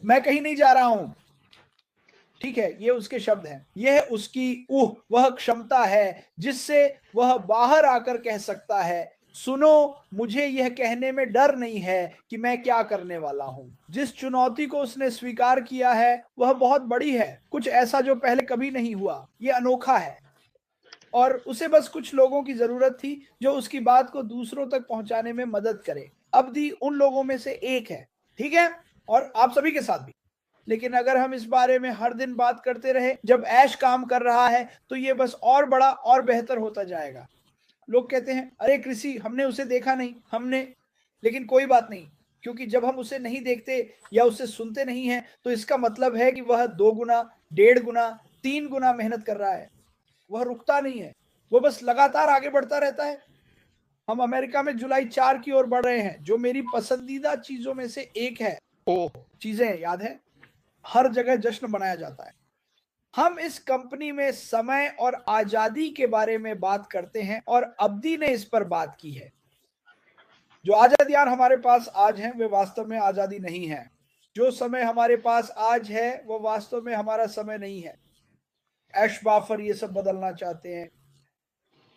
मैं कहीं नहीं जा रहा हूं। ठीक है, ये उसके शब्द हैं। यह उसकी वह क्षमता है जिससे वह बाहर आकर कह सकता है, सुनो, मुझे यह कहने में डर नहीं है कि मैं क्या करने वाला हूं। जिस चुनौती को उसने स्वीकार किया है वह बहुत बड़ी है, कुछ ऐसा जो पहले कभी नहीं हुआ। यह अनोखा है और उसे बस कुछ लोगों की जरूरत थी जो उसकी बात को दूसरों तक पहुंचाने में मदद करे। अब्दी उन लोगों में से एक है, ठीक है, और आप सभी के साथ भी। लेकिन अगर हम इस बारे में हर दिन बात करते रहे जब ऐश काम कर रहा है तो ये बस और बड़ा और बेहतर होता जाएगा। लोग कहते हैं, अरे कृषि, हमने उसे देखा नहीं, हमने। लेकिन कोई बात नहीं, क्योंकि जब हम उसे नहीं देखते या उसे सुनते नहीं हैं तो इसका मतलब है कि वह 2 गुना, 1.5 गुना, 3 गुना मेहनत कर रहा है। वह रुकता नहीं है, वो बस लगातार आगे बढ़ता रहता है। हम अमेरिका में जुलाई 4 की ओर बढ़ रहे हैं, जो मेरी पसंदीदा चीजों में से एक है। चीजें याद है, हर जगह जश्न मनाया जाता है। हम इस कंपनी में समय और आजादी के बारे में बात करते हैं और अब्दी ने इस पर बात की है। जो आजादियां हमारे पास आज हैं वे वास्तव में आजादी नहीं है। जो समय हमारे पास आज है वो वास्तव में हमारा समय नहीं है। ऐश बाफर ये सब बदलना चाहते हैं।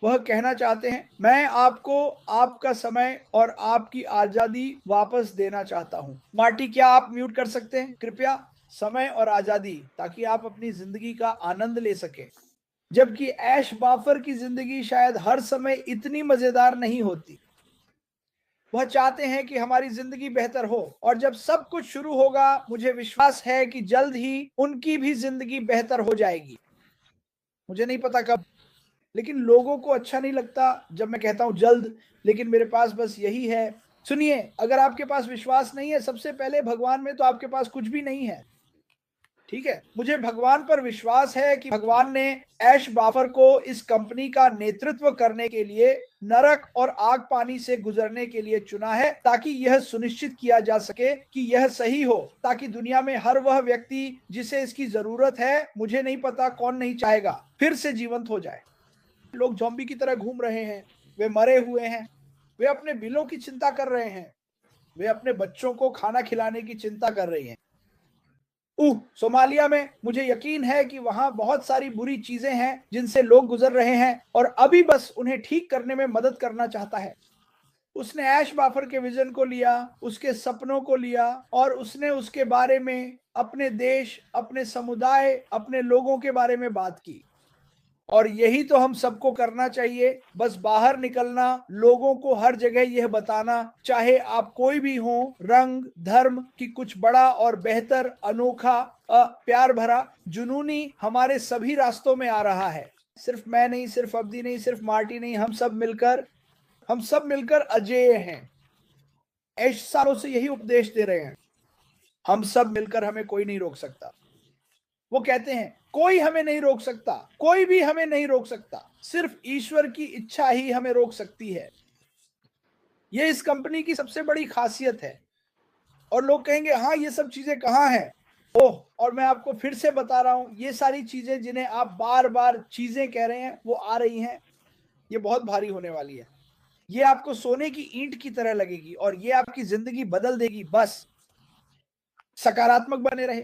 वह कहना चाहते हैं, मैं आपको आपका समय और आपकी आजादी वापस देना चाहता हूं। मार्टी, क्या आप म्यूट कर सकते हैं कृपया? समय और आजादी, ताकि आप अपनी जिंदगी का आनंद ले सके। जबकि ऐश बाफर की जिंदगी शायद हर समय इतनी मजेदार नहीं होती। वह चाहते हैं कि हमारी जिंदगी बेहतर हो, और जब सब कुछ शुरू होगा मुझे विश्वास है कि जल्द ही उनकी भी जिंदगी बेहतर हो जाएगी। मुझे नहीं पता कब, लेकिन लोगों को अच्छा नहीं लगता जब मैं कहता हूं जल्द, लेकिन मेरे पास बस यही है। सुनिए, अगर आपके पास विश्वास नहीं है सबसे पहले भगवान में, तो आपके पास कुछ भी नहीं है। ठीक है, मुझे भगवान पर विश्वास है कि भगवान ने ऐश बाफर को इस कंपनी का नेतृत्व करने के लिए नरक और आग पानी से गुजरने के लिए चुना है, ताकि यह सुनिश्चित किया जा सके कि यह सही हो, ताकि दुनिया में हर वह व्यक्ति जिसे इसकी जरूरत है, मुझे नहीं पता कौन नहीं चाहेगा, फिर से जीवंत हो जाए। लोग ज़ॉम्बी की तरह घूम रहे हैं, वे मरे हुए हैं, वे अपने बिलों की चिंता कर रहे हैं, वे अपने बच्चों को खाना खिलाने की चिंता कर रही हैं। सोमालिया में मुझे यकीन है कि वहां बहुत सारी बुरी चीजें हैं जिनसे लोग गुजर रहे हैं, और अभी बस उन्हें ठीक करने में मदद करना चाहता है। उसने ऐश बाफर के विजन को लिया, उसके सपनों को लिया, और उसने उसके बारे में अपने देश, अपने समुदाय, अपने लोगों के बारे में बात की। और यही तो हम सबको करना चाहिए, बस बाहर निकलना, लोगों को हर जगह यह बताना, चाहे आप कोई भी हो, रंग, धर्म, कि कुछ बड़ा और बेहतर, अनोखा, प्यार भरा, जुनूनी हमारे सभी रास्तों में आ रहा है। सिर्फ मैं नहीं, सिर्फ अब्दी नहीं, सिर्फ मार्टी नहीं, हम सब मिलकर अजेय हैं। ऐश सालों से यही उपदेश दे रहे हैं। हम सब मिलकर, हमें कोई नहीं रोक सकता। वो कहते हैं, कोई हमें नहीं रोक सकता, कोई भी हमें नहीं रोक सकता, सिर्फ ईश्वर की इच्छा ही हमें रोक सकती है। ये इस कंपनी की सबसे बड़ी खासियत है। और लोग कहेंगे, हाँ ये सब चीजें कहाँ हैं? ओह, और मैं आपको फिर से बता रहा हूं, ये सारी चीजें जिन्हें आप बार बार चीजें कह रहे हैं वो आ रही हैं। ये बहुत भारी होने वाली है। ये आपको सोने की ईंट की तरह लगेगी और ये आपकी जिंदगी बदल देगी। बस सकारात्मक बने रहे।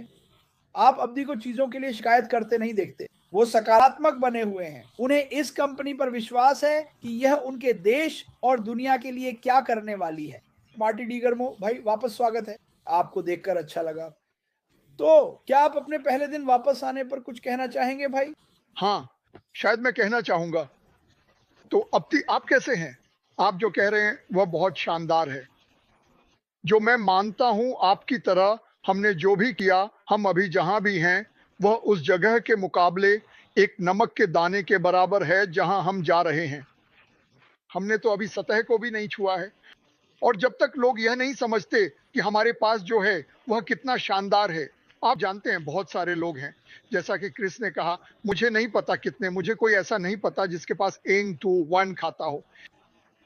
आप अब्दी को चीजों के लिए शिकायत करते नहीं देखते। वो सकारात्मक बने हुए हैं। उन्हें इस कंपनी पर विश्वास है कि यह उनके देश और दुनिया के लिए क्या करने वाली है। मार्टी डीगरमो भाई, वापस स्वागत है। आपको देखकर अच्छा लगा। तो क्या आप अपने पहले दिन वापस आने पर कुछ कहना चाहेंगे भाई? हाँ, शायद मैं कहना चाहूंगा। तो अब्दी, आप कैसे हैं? आप जो कह रहे हैं वह बहुत शानदार है। जो मैं मानता हूं, आपकी तरह हमने जो भी किया, हम अभी जहां भी हैं, वह उस जगह के मुकाबले एक नमक के दाने के बराबर है जहां हम जा रहे हैं। हमने तो अभी सतह को भी नहीं छुआ है। और जब तक लोग यह नहीं समझते कि हमारे पास जो है वह कितना शानदार है, आप जानते हैं बहुत सारे लोग हैं, जैसा कि क्रिस ने कहा, मुझे नहीं पता कितने, मुझे कोई ऐसा नहीं पता जिसके पास एंग टू वन खाता हो।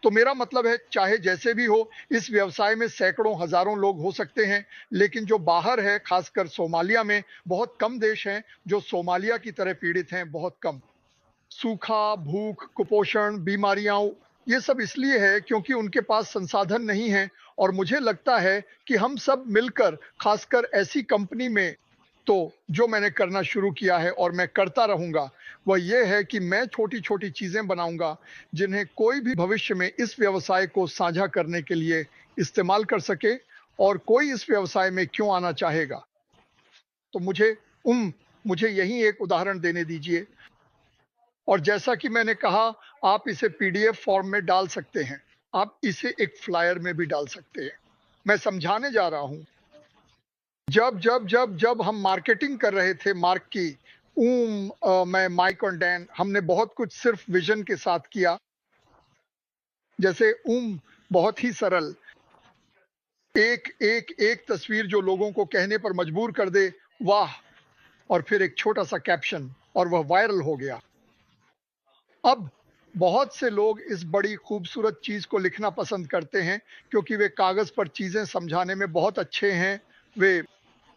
तो मेरा मतलब है, चाहे जैसे भी हो, इस व्यवसाय में सैकड़ों हजारों लोग हो सकते हैं, लेकिन जो बाहर है, खासकर सोमालिया में बहुत कम देश हैं जो सोमालिया की तरह पीड़ित हैं, बहुत कम। सूखा, भूख, कुपोषण, बीमारियां, ये सब इसलिए है क्योंकि उनके पास संसाधन नहीं है और मुझे लगता है कि हम सब मिलकर, खासकर ऐसी कंपनी में, तो जो मैंने करना शुरू किया है और मैं करता रहूंगा, वह यह है कि मैं छोटी छोटी चीजें बनाऊंगा जिन्हें कोई भी भविष्य में इस व्यवसाय को साझा करने के लिए इस्तेमाल कर सके, और कोई इस व्यवसाय में क्यों आना चाहेगा। तो मुझे यही एक उदाहरण देने दीजिए। और जैसा कि मैंने कहा, आप इसे पीडीएफ फॉर्म में डाल सकते हैं, आप इसे एक फ्लायर में भी डाल सकते हैं। मैं समझाने जा रहा हूं। जब जब जब जब हम मार्केटिंग कर रहे थे मार्क की, मैं, माइक और डैन, हमने बहुत कुछ सिर्फ विजन के साथ किया। जैसे बहुत ही सरल, एक एक एक तस्वीर जो लोगों को कहने पर मजबूर कर दे, वाह, और फिर एक छोटा सा कैप्शन, और वह वायरल हो गया। अब बहुत से लोग इस बड़ी खूबसूरत चीज को लिखना पसंद करते हैं क्योंकि वे कागज पर चीजें समझाने में बहुत अच्छे हैं।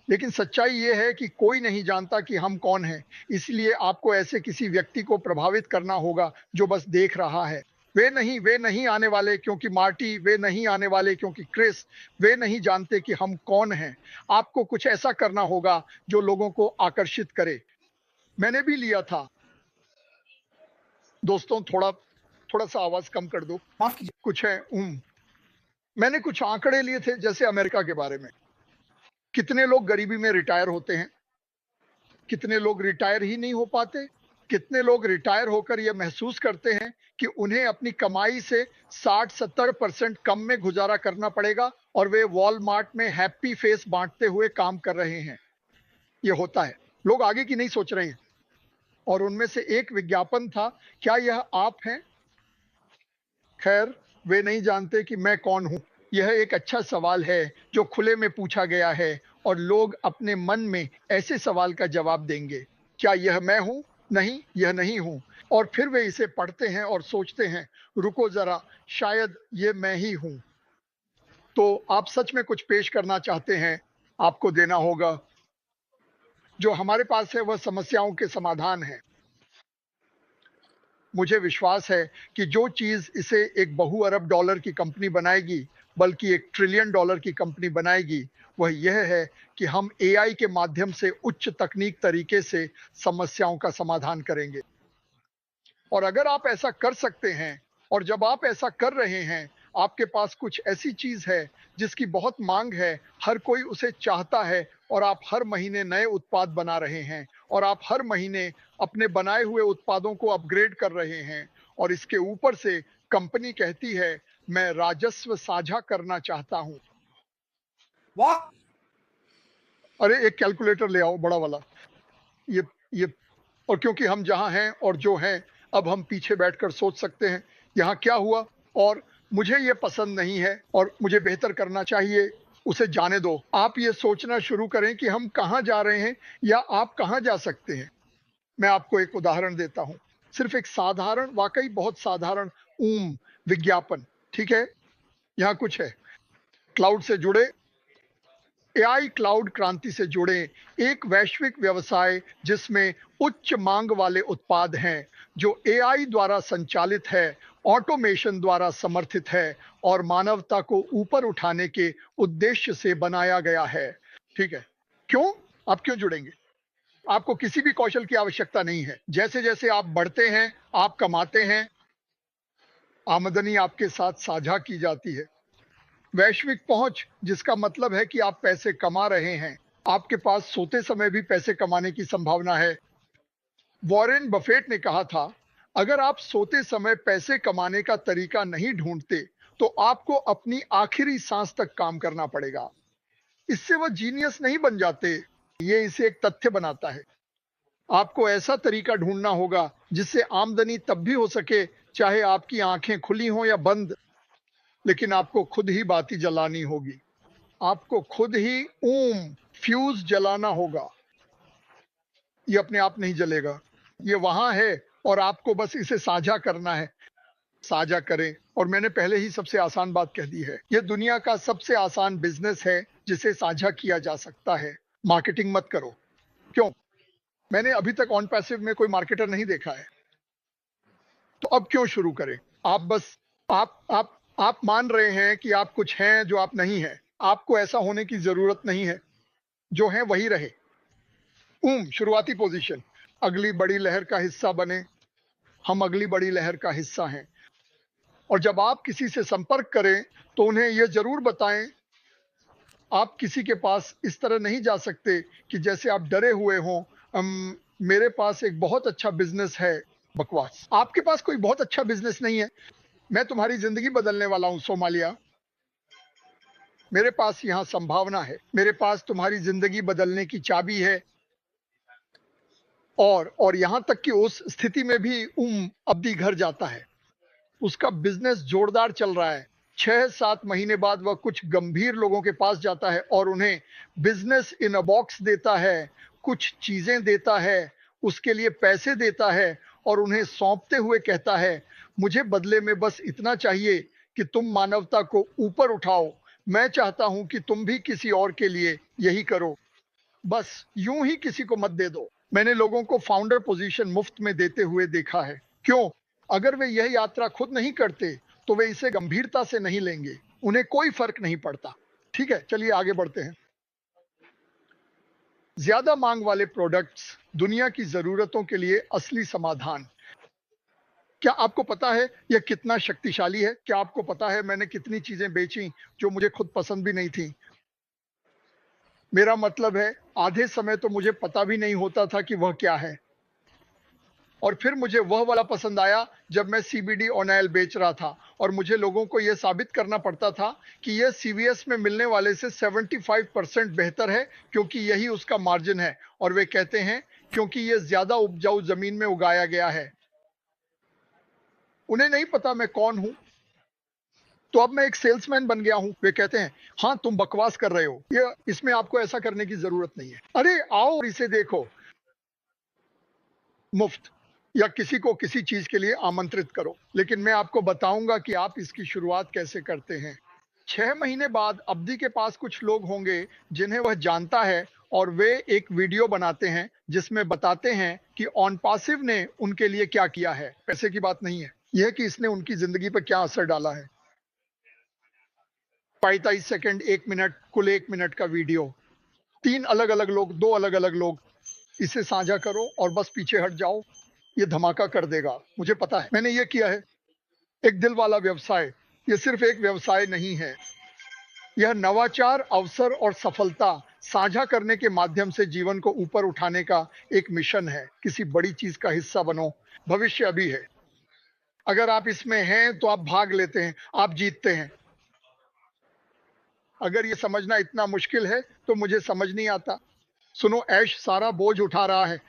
लेकिन सच्चाई ये है कि कोई नहीं जानता कि हम कौन हैं, इसलिए आपको ऐसे किसी व्यक्ति को प्रभावित करना होगा जो बस देख रहा है। वे नहीं आने वाले क्योंकि मार्टी, वे नहीं आने वाले क्योंकि क्रिस, वे नहीं जानते कि हम कौन हैं। आपको कुछ ऐसा करना होगा जो लोगों को आकर्षित करे। मैंने भी लिया था। दोस्तों, थोड़ा सा आवाज कम कर दो। माफ कीजिए। कुछ है मैंने कुछ आंकड़े लिए थे, जैसे अमेरिका के बारे में। कितने लोग गरीबी में रिटायर होते हैं, कितने लोग रिटायर ही नहीं हो पाते, कितने लोग रिटायर होकर यह महसूस करते हैं कि उन्हें अपनी कमाई से 60-70% कम में गुजारा करना पड़ेगा, और वे वॉलमार्ट में हैप्पी फेस बांटते हुए काम कर रहे हैं। यह होता है, लोग आगे की नहीं सोच रहे हैं। और उनमें से एक विज्ञापन था, क्या यह आप हैं? खैर, वे नहीं जानते कि मैं कौन हूं। यह एक अच्छा सवाल है जो खुले में पूछा गया है, और लोग अपने मन में ऐसे सवाल का जवाब देंगे, क्या यह मैं हूं? नहीं, यह नहीं हूं। और फिर वे इसे पढ़ते हैं और सोचते हैं, रुको जरा, शायद ये मैं ही हूं। तो आप सच में कुछ पेश करना चाहते हैं, आपको देना होगा। जो हमारे पास है वह समस्याओं के समाधान है। मुझे विश्वास है कि जो चीज इसे एक बहु अरब डॉलर की कंपनी बनाएगी, बल्कि एक ट्रिलियन डॉलर की कंपनी बनाएगी, वह यह है कि हम एआई के माध्यम से उच्च तकनीक तरीके से समस्याओं का समाधान करेंगे। और अगर आप ऐसा कर सकते हैं, और जब आप ऐसा कर रहे हैं, आपके पास कुछ ऐसी चीज है जिसकी बहुत मांग है, हर कोई उसे चाहता है, और आप हर महीने नए उत्पाद बना रहे हैं, और आप हर महीने अपने बनाए हुए उत्पादों को अपग्रेड कर रहे हैं, और इसके ऊपर से कंपनी कहती है, मैं राजस्व साझा करना चाहता हूं। वाह। अरे, एक कैलकुलेटर ले आओ, बड़ा वाला। ये और क्योंकि हम जहां हैं और जो हैं, अब हम पीछे बैठकर सोच सकते हैं, यहाँ क्या हुआ, और मुझे ये पसंद नहीं है, और मुझे बेहतर करना चाहिए, उसे जाने दो। आप ये सोचना शुरू करें कि हम कहाँ जा रहे हैं, या आप कहाँ जा सकते हैं। मैं आपको एक उदाहरण देता हूं, सिर्फ एक साधारण, वाकई बहुत साधारण विज्ञापन। ठीक है, यहाँ कुछ है। क्लाउड से जुड़े, एआई क्लाउड क्रांति से जुड़े, एक वैश्विक व्यवसाय जिसमें उच्च मांग वाले उत्पाद हैं, जो एआई द्वारा संचालित है, ऑटोमेशन द्वारा समर्थित है, और मानवता को ऊपर उठाने के उद्देश्य से बनाया गया है। ठीक है, क्यों? आप क्यों जुड़ेंगे? आपको किसी भी कौशल की आवश्यकता नहीं है। जैसे जैसे आप बढ़ते हैं, आप कमाते हैं, आमदनी आपके साथ साझा की जाती है। वैश्विक पहुंच, जिसका मतलब है कि आप पैसे कमा रहे हैं, आपके पास सोते समय भी पैसे कमाने की संभावना है। वॉरेन बफेट ने कहा था, अगर आप सोते समय पैसे कमाने का तरीका नहीं ढूंढते, तो आपको अपनी आखिरी सांस तक काम करना पड़ेगा। इससे वह जीनियस नहीं बन जाते, ये इसे एक तथ्य बनाता है। आपको ऐसा तरीका ढूंढना होगा जिससे आमदनी तब भी हो सके चाहे आपकी आंखें खुली हों या बंद। लेकिन आपको खुद ही बाती जलानी होगी, आपको खुद ही फ्यूज जलाना होगा। ये अपने आप नहीं जलेगा, ये वहां है, और आपको बस इसे साझा करना है। साझा करें। और मैंने पहले ही सबसे आसान बात कह दी है, ये दुनिया का सबसे आसान बिजनेस है जिसे साझा किया जा सकता है। मार्केटिंग मत करो। क्यों? मैंने अभी तक ऑन पैसिव में कोई मार्केटर नहीं देखा है, तो अब क्यों शुरू करें? आप बस आप आप मान रहे हैं कि आप कुछ हैं जो आप नहीं हैं। आपको ऐसा होने की जरूरत नहीं है, जो है वही रहे। शुरुआती पोजीशन, अगली बड़ी लहर का हिस्सा बने। हम अगली बड़ी लहर का हिस्सा हैं। और जब आप किसी से संपर्क करें तो उन्हें यह जरूर बताएं, आप किसी के पास इस तरह नहीं जा सकते कि जैसे आप डरे हुए हों, मेरे पास एक बहुत अच्छा बिजनेस है। बकवास। आपके पास कोई बहुत अच्छा बिजनेस नहीं है। मैं तुम्हारी जिंदगी बदलने वाला हूं सोमालिया। मेरे पास यहां संभावना है। मेरे पास तुम्हारी जिंदगी बदलने की चाबी है। और यहां तक कि उस स्थिति में भी अब्दी घर जाता है। उसका बिजनेस जोरदार चल रहा है। 6-7 महीने बाद वह कुछ गंभीर लोगों के पास जाता है और उन्हें बिजनेस इन अ बॉक्स देता है, कुछ चीजें देता है, उसके लिए पैसे देता है और उन्हें सौंपते हुए कहता है, मुझे बदले में बस इतना चाहिए कि तुम मानवता को ऊपर उठाओ। मैं चाहता हूं कि तुम भी किसी और के लिए यही करो। बस यूं ही किसी को मत दे दो। मैंने लोगों को फाउंडर पोजीशन मुफ्त में देते हुए देखा है। क्यों? अगर वे यह यात्रा खुद नहीं करते तो वे इसे गंभीरता से नहीं लेंगे। उन्हें कोई फर्क नहीं पड़ता। ठीक है, चलिए आगे बढ़ते हैं। ज्यादा मांग वाले प्रोडक्ट्स दुनिया की जरूरतों के लिए असली समाधान। क्या आपको पता है यह कितना शक्तिशाली है? क्या आपको पता है मैंने कितनी चीजें बेची जो मुझे खुद पसंद भी नहीं थी? मेरा मतलब है, आधे समय तो मुझे पता भी नहीं होता था कि वह क्या है। और फिर मुझे वह वाला पसंद आया जब मैं सीबीडी ऑयल बेच रहा था और मुझे लोगों को यह साबित करना पड़ता था कि यह सीवीएस में मिलने वाले से 75% बेहतर है, क्योंकि यही उसका मार्जिन है। और वे कहते हैं क्योंकि यह ज्यादा उपजाऊ जमीन में उगाया गया है। उन्हें नहीं पता मैं कौन हूं। तो अब मैं एक सेल्समैन बन गया हूं। वे कहते हैं, हाँ तुम बकवास कर रहे हो, ये इसमें आपको ऐसा करने की जरूरत नहीं है। अरे आओ और इसे देखो। मुफ्त या किसी को किसी चीज के लिए आमंत्रित करो। लेकिन मैं आपको बताऊंगा कि आप इसकी शुरुआत कैसे करते हैं। 6 महीने बाद अब्दी के पास कुछ लोग होंगे जिन्हें वह जानता है और वे एक वीडियो बनाते हैं जिसमें बताते हैं कि ऑन पासिव ने उनके लिए क्या किया है। पैसे की बात नहीं है, यह कि इसने उनकी जिंदगी पर क्या असर डाला है। 45 सेकंड, 1 मिनट, कुल 1 मिनट का वीडियो। 3 अलग अलग लोग, 2 अलग अलग लोग। इसे साझा करो और बस पीछे हट जाओ। ये धमाका कर देगा, मुझे पता है, मैंने ये किया है। एक दिल वाला व्यवसाय, ये सिर्फ एक व्यवसाय नहीं है। यह नवाचार, अवसर और सफलता साझा करने के माध्यम से जीवन को ऊपर उठाने का एक मिशन है। किसी बड़ी चीज का हिस्सा बनो। भविष्य अभी है। अगर आप इसमें हैं तो आप भाग लेते हैं, आप जीतते हैं। अगर ये समझना इतना मुश्किल है तो मुझे समझ नहीं आता। सुनो, ऐश सारा बोझ उठा रहा है।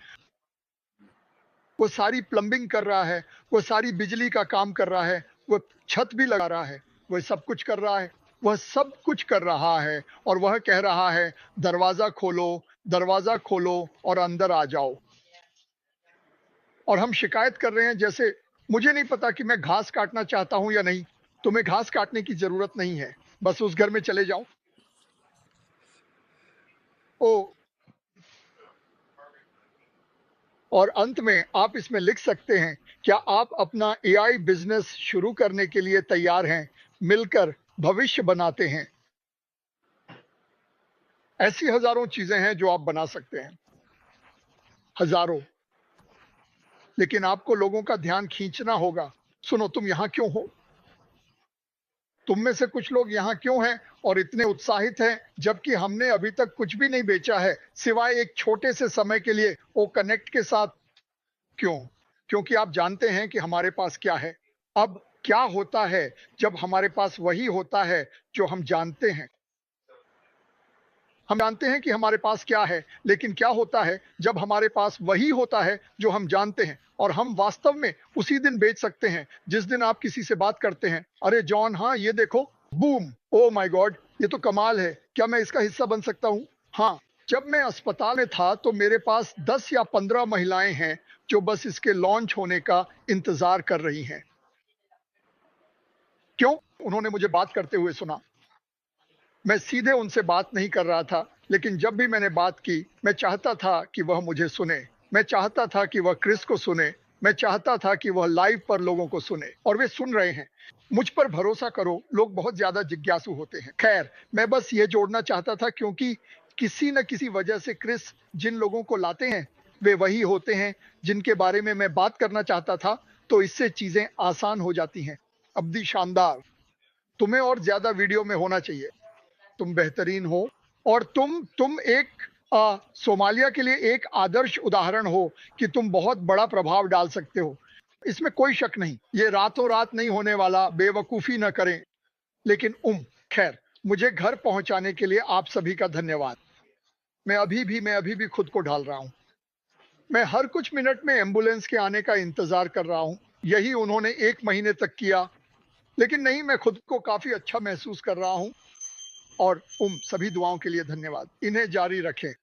वो सारी प्लम्बिंग कर रहा है, वो सारी बिजली का काम कर रहा है, वो छत भी लगा रहा है, वह सब कुछ कर रहा है। वह सब कुछ कर रहा है और वह कह रहा है, दरवाजा खोलो, दरवाजा खोलो और अंदर आ जाओ। और हम शिकायत कर रहे हैं जैसे, मुझे नहीं पता कि मैं घास काटना चाहता हूं या नहीं। तुम्हें घास काटने की जरूरत नहीं है, बस उस घर में चले जाओ। ओ, और अंत में आप इसमें लिख सकते हैं, क्या आप अपना एआई बिजनेस शुरू करने के लिए तैयार हैं? मिलकर भविष्य बनाते हैं। ऐसी हजारों चीजें हैं जो आप बना सकते हैं, हजारों। लेकिन आपको लोगों का ध्यान खींचना होगा। सुनो, तुम यहां क्यों हो? तुम में से कुछ लोग यहां क्यों हैं और इतने उत्साहित हैं जबकि हमने अभी तक कुछ भी नहीं बेचा है सिवाय एक छोटे से समय के लिए ओ कनेक्ट के साथ? क्यों? क्योंकि आप जानते हैं कि हमारे पास क्या है। अब क्या होता है जब हमारे पास वही होता है जो हम जानते हैं? हम जानते हैं कि हमारे पास क्या है, लेकिन क्या होता है जब हमारे पास वही होता है जो हम जानते हैं और हम वास्तव में उसी दिन बेच सकते हैं जिस दिन आप किसी से बात करते हैं। अरे जॉन, हाँ ये देखो, बूम, ओ माय गॉड, ये तो कमाल है, क्या मैं इसका हिस्सा बन सकता हूँ? हाँ, जब मैं अस्पताल में था तो मेरे पास 10 या 15 महिलाएं हैं जो बस इसके लॉन्च होने का इंतजार कर रही हैं। क्यों? उन्होंने मुझे बात करते हुए सुना। मैं सीधे उनसे बात नहीं कर रहा था, लेकिन जब भी मैंने बात की, मैं चाहता था कि वह मुझे सुने। मैं चाहता था कि वह क्रिस को सुने। मैं चाहता था कि वह लाइव पर लोगों को सुने, और वे सुन रहे हैं। मुझ पर भरोसा करो, लोग बहुत ज्यादा जिज्ञासु होते हैं। खैर, मैं बस ये जोड़ना चाहता था क्योंकि किसी न किसी वजह से क्रिस जिन लोगों को लाते हैं वे वही होते हैं जिनके बारे में मैं बात करना चाहता था, तो इससे चीजें आसान हो जाती हैं। अब्दी शानदार, तुम्हें और ज्यादा वीडियो में होना चाहिए। तुम बेहतरीन हो और तुम एक सोमालिया के लिए एक आदर्श उदाहरण हो कि तुम बहुत बड़ा प्रभाव डाल सकते हो, इसमें कोई शक नहीं। ये रातों रात नहीं होने वाला, बेवकूफी न करें। लेकिन खैर, मुझे घर पहुंचाने के लिए आप सभी का धन्यवाद। मैं अभी भी खुद को ढाल रहा हूं। मैं हर कुछ मिनट में एम्बुलेंस के आने का इंतजार कर रहा हूं। यही उन्होंने 1 महीने तक किया, लेकिन नहीं, मैं खुद को काफी अच्छा महसूस कर रहा हूं। और सभी दुआओं के लिए धन्यवाद। इन्हें जारी रखें।